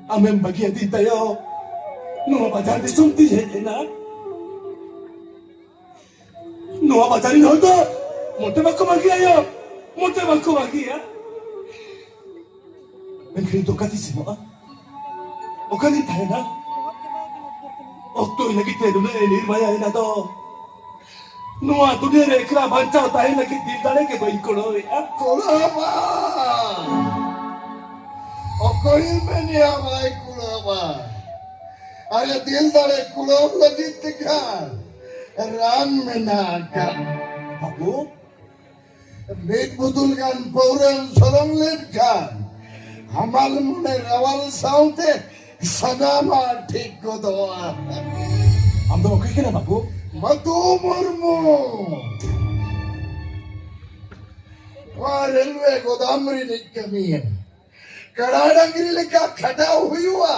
Amen bagian di tayo. Nua bajar di sumti je na. Nua bajar ni hoto. Mote bako bagi ayo. Mote bako bagi ya. Mungkin itu kati semua. Okani tayo na. Okto ini kita dulu ini maya ini to. Nua tu dia rekra bancau tayo lagi di dalam ke bayi koloi. Kulama. Okoil menia mai kulama. Ada dil dale kulam lagi tegar. Ran menaka. Abu, Meet budulkan pauran solong ledkan. Hamal mune rawal saute sanama ठीक को doa. am to oke kena babu. Matu murmu. Wah railway गोदामरी निकमी है. कड़ाडंगरी लेकर खड़ा हुआ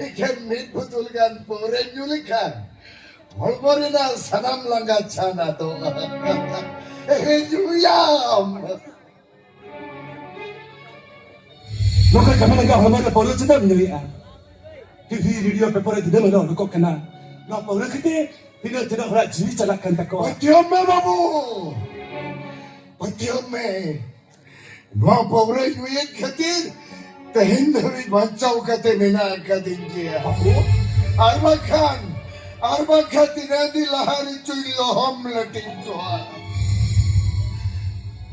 इधर meet बुतुलगान पोरे जुलिखान हलबरे ना सनम लंगा छाना तो जुयाम Loka kami naga halaman na polo cita minyak. TV video paper itu dia mana lokok kena. Na polo kita tidak tidak orang jui calakan tak kau. पतियों में बाबू पतियों में नौ पौरे जुए खतीर तहिंद भी बचाव कते बिना कदिन किया अरबा खाती नदी लहारी चुई लोहम लटिन को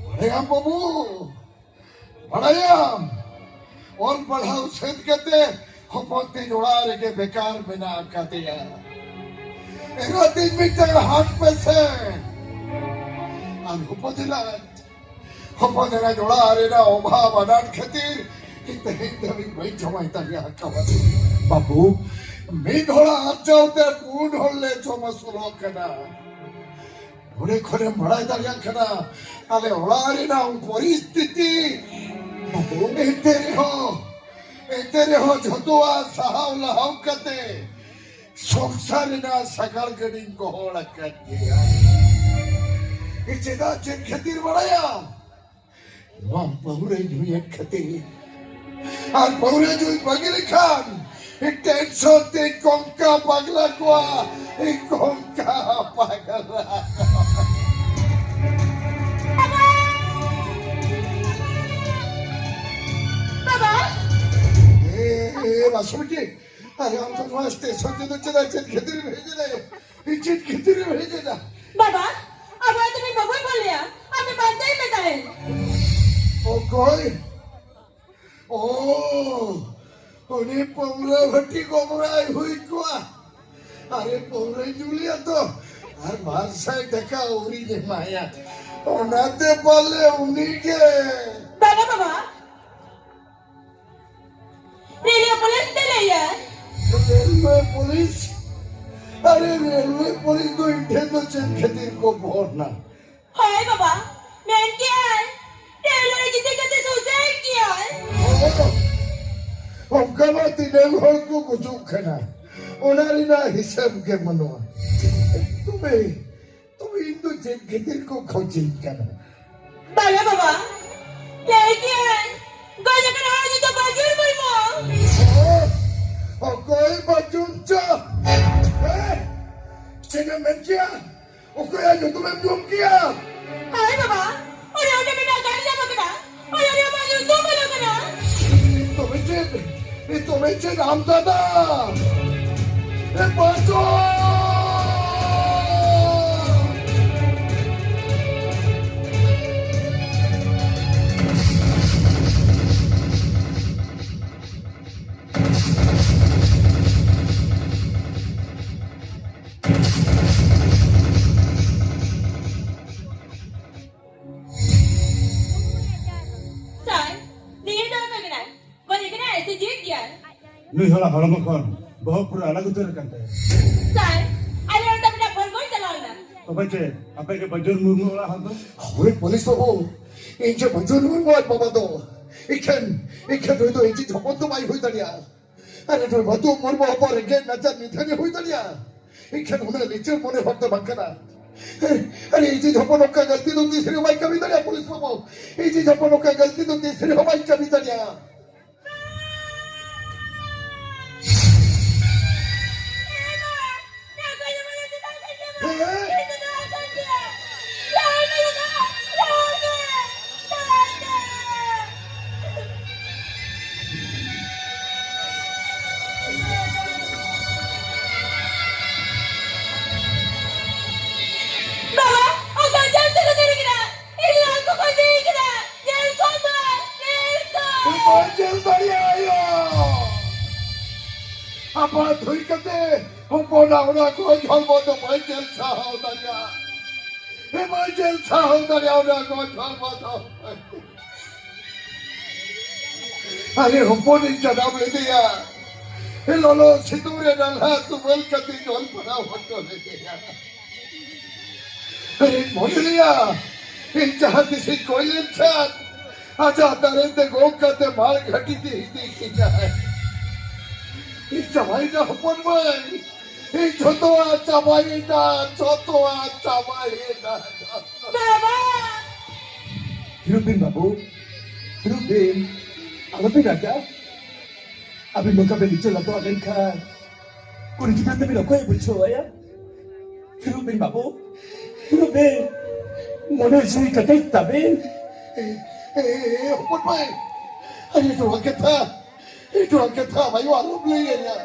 बड़ायाम बाबू बड़ायाम और बढ़ाओ सेद कते होपते जुड़ार के बेकार बिना कते एरा दिन मिटर हाथ पे से होपदेला जुड़ारे ना ओभा बनान खतीर कितने दबी भाई जमाई तक कवर Babu, मी ढोला हाथ जाओते पूर्ण होले जो मसलो कना उन्हें खोले मराई तक कना अले उड़ारे ना उन परिस्थिति तेरे हो जो तो आ सहाव लहाव कते संसार ना सगल गडिंग को होला कर दिया इसे दा चेक खतीर बढ़ाया वाम पहुरे जुए खतीर और पहुरे जुए बगिल खान एक टेंशन ते कोंका पगला को एक कोंका पगला बेटी अरे हम तो वास्ते सोचे तो चला चल खेतर भेज दे ये चीज खेतर भेज दे बाबा अब तुम्ही बघून बोलूया आम्ही बांधताही बेटा आहे ओ कोई ओ उन्हें पोमरा भट्टी कोमराई हुई कुआ अरे पोमरा जुलिया तो हर बार से ढका उरी ने माया ओनाते पाले उन्हीं के बघा बाबा रेडियो पुलिस दिले या रेलवे पुलिस अरे रेलवे पुलिस तो इठे तो चल खेतीर को भोरना हाय बाबा मैं क्या है रेलवे किती कधी सुसाइड किया है हम कमा तीने लोग को कुछ खाना उन्हारी ना हिसाब के मनवा तुम्हें इंदु चल खेतीर को खोजिंग करना बघा बाबा मैं क्या है गजा का नाम तो बाजूर बोलमो ओ कोई बचुंचा चेना में क्या ओ कोई आयो तुम्हें क्यों किया हाय बाबा और उन्हें बिना गाड़ी जा पकड़ा और उन्हें बाजू तो बोलो करा तुम्हें चे राम दादा ए बचो Lui hola hola kon bahwa pura lagu tu kan teh. Sir, ada orang tak pernah bergol jalan lah. तो बच्चे apa ke bajur murmu lah hantu 우리 police 보고 이제 먼저 누군 거야 봐봐도 이칸 너희도 이제 저번도 많이 보이더냐 아니 저 봐도 뭘 봐봐 이게 나자 미탄이 보이더냐 이칸 오늘 리처 모네 확도 많거나 아니 이제 저번 옷가 갈때 돈이 세려 많이 까비더냐 police 보고 이제 저번 옷가 갈때 돈이 세려 많이 까비더냐 apa thui kate humpo na ora ko jolbo to mai jel sa ho daria e mai jel sa ho daria ora ko jolbo to are humpo ni jada me diya e lolo sidure na la tu bol kati jol para hoto le diya e moiya e jahati se koilen chat aja tarente go kate mal ghati di ki jaye 이자마이다 한번만 이 저도와 자마이다 저도와 자마이다 Baba Hirupin babu Hirupin Alapin ada Abin muka belice lato agen ka Kuri kita tapi lo kau yang bercoba ya Hirupin babu Hirupin Mana sih kata tapi 한번만 아니 itu kita mayu alam lagi ya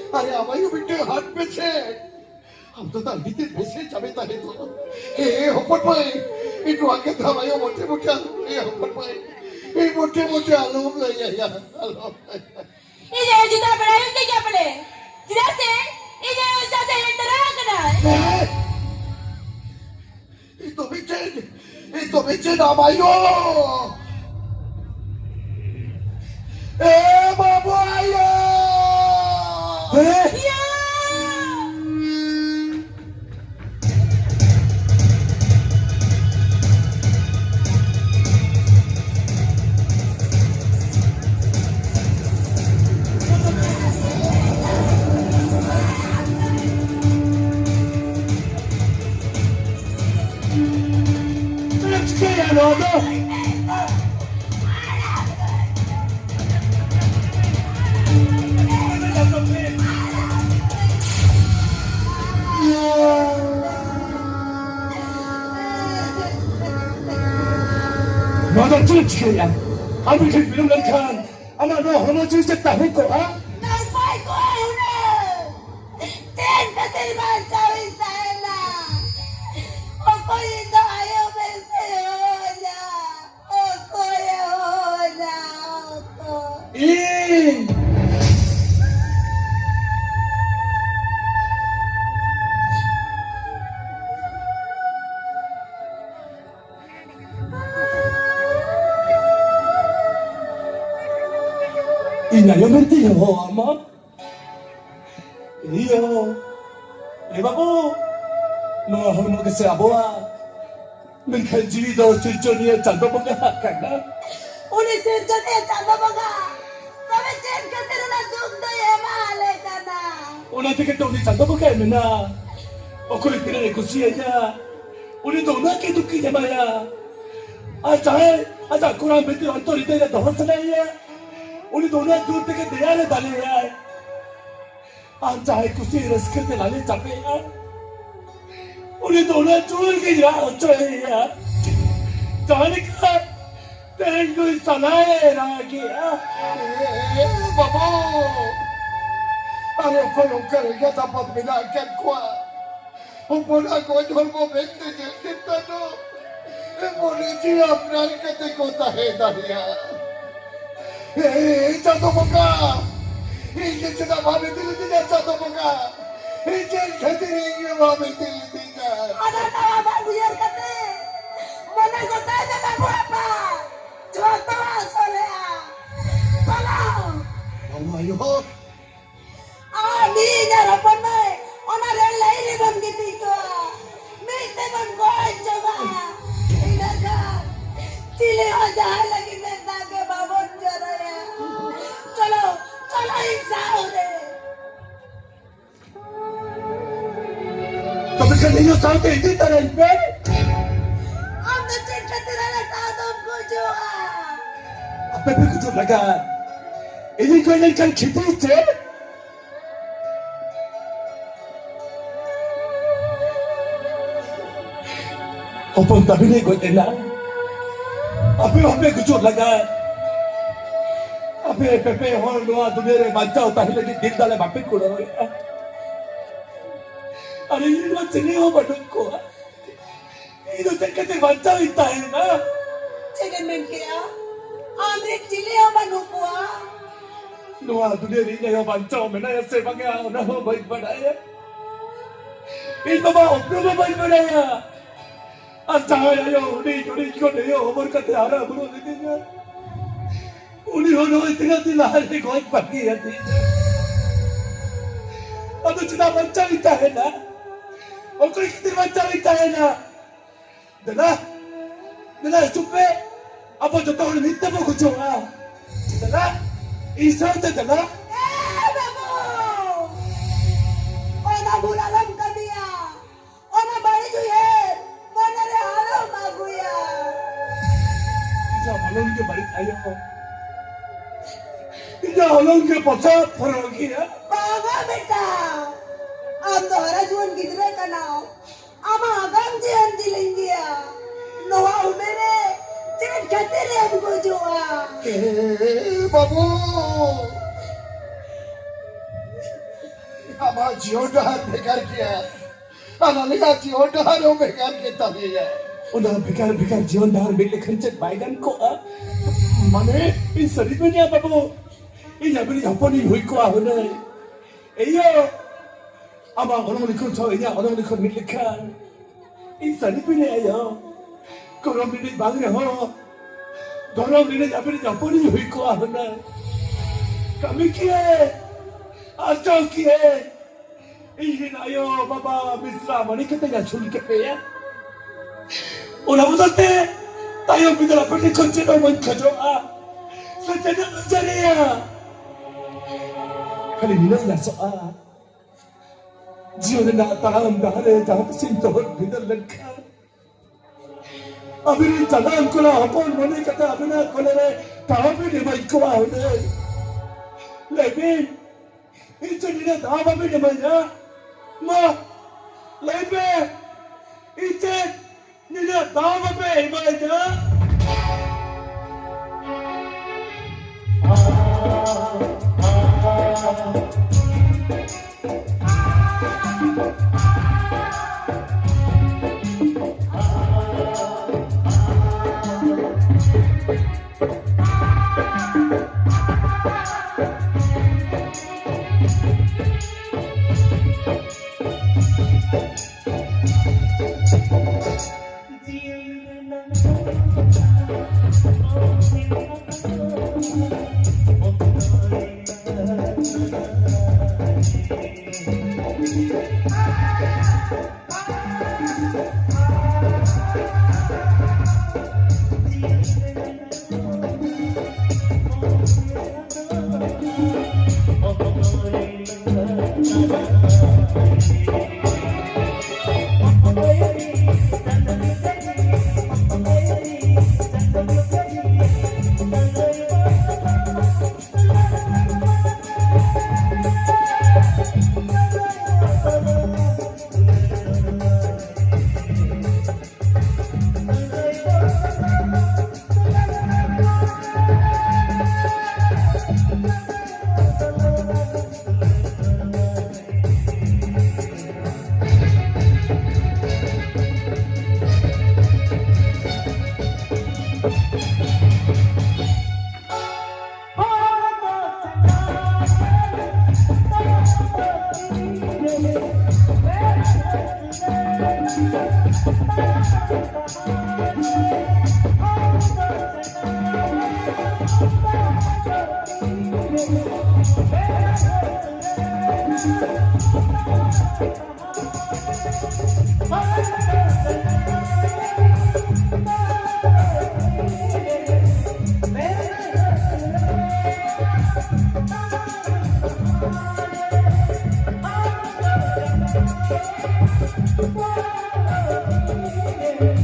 अरे आवाज़ बिट्टे हाथ पे से हम तो ताली ते पैसे चाबे ताले तो होपट भाई ये तो आके था भाई मोटे मोटे होपट भाई ये मोटे मोटे आलू ले यार ये जुदा बनाए उसके क्या पड़े जुदा से ये उसका से डरा करा ये तो बेचे ना भाइयों बाबू आयो 너도 찔치야 아무리 비름난 칸 아마 너 허너 질색 다 했고 아? khatir bantawin tayo na. Ako yung ayaw bantawin na. Ako yun na. Ako. Inayamente yo, ama. Iyo. Babu. No hono que se aboa. Nagkajido si Johnny at Chando mga hakana. Uli sirja niya chanda baga. Kami chen khatir na dugda ye mahale ka na. Una tika to ni Chando mga na. Okoi kire ko siya ya. Uli to na ke dukki ya maya. Aja Quran beti autorite na dohon sa ya. Uli to na दूर तक दया ले डाले यार आज चाहे कुछ रस करते लाले चापे यार उन्हें दोनों चोर के यार चले यार जाने का तेरे को सलाह रागी यार Babu, ano ko yung kariga dapat binagyan ko. Upon ako yung momento niya, titano. Muli siya আপনার কাছে কোথায় দাঁড়িয়ে এই চাঁদমুখা এই যে সেটা ভাবে দিলে দিলে চাঁদমুখা এই যে খেতে নিয়ে ভাবে দিলে দিলে Ano na bago yan kati? Muna ko tayo na bago pa. Chuwato ang solea. Palang. Amayo Di harapan mo eh. Ona rin laili bang gitito. May teman ko ay tiyaba. Inaga. Sili ko dyan lagi nagdaga babon dyan ya. Chalo. Chalo insao de. तब कन्हैया साहब इसी तरह पे Ang natin katira na sa atong ko juha. अपने पे कुछ लगा इन्हीं को इन्हें कल खिते थे अपन तभी नहीं कोई देना अबे कुछ लगा अबे पेपे हो लोआ दुनिया रे बच्चा होता है लेकिन दिल डाले बापे को रो अरे ये लोग चले हो बड़ों को ये तो चक्कर बच्चा इतना है ना Chicken man kaya? Andre chili ang manupua. Noa dunia ni yang bancau mana yang sebagainya orang baik badaya. Itu mah orang baik badaya. Asal ayo ni kau ni umur kata arah bulu ni ni. Uni orang itu kan dilahir ni kau pergi ya ni. Aduh cina bancau itu है ना. Okey kita bancau itu है ना. Dah cukup. Apa tu tahu ni tak mau kucing dah. Isa tu dah. Babu! Ona bulalam kaniya. Ona bari juyen. Ona re halo maguya. Isa malam ke balik ayo. Isa malam ke pasal pergi ya. Baga beta. Am dohara juan gidre ka na. Ama agam jiyan dilingiya. Noa umere. Chicken khatire amko juha. বাবু আমার জীবনটা বেকার কিয়া আনালিকা জীবনটারও বেকার কে তালিয়া Udah bekar jion dahar milik kencet baikan ko Mana ini seribu ni apa bu? Ini apa ni apa ni hui ko ahuna? Iyo, ama orang likun tahu ini orang likun milik kan? Ini seribu ni ayo. Korang milik bangga ho. Dorong milik apa ni hui ko ahuna? Kami kia, acau kia. Ini ayo bapa misra mana kita ya curi kepe ya? Orang betul te, tayo bidara pergi kunci orang kerja sejana mencari ya. Kali ini ya soal, jiwa nak tahan dah le jangan sintor bidar lengkap. Abis jalan kula apa mana kata abis kula le tahan bidar baik kau ada. Lebih, itu ni tahan bidar mana? Ma, lebih, itu Nila tahu apa ibadah? Thank you.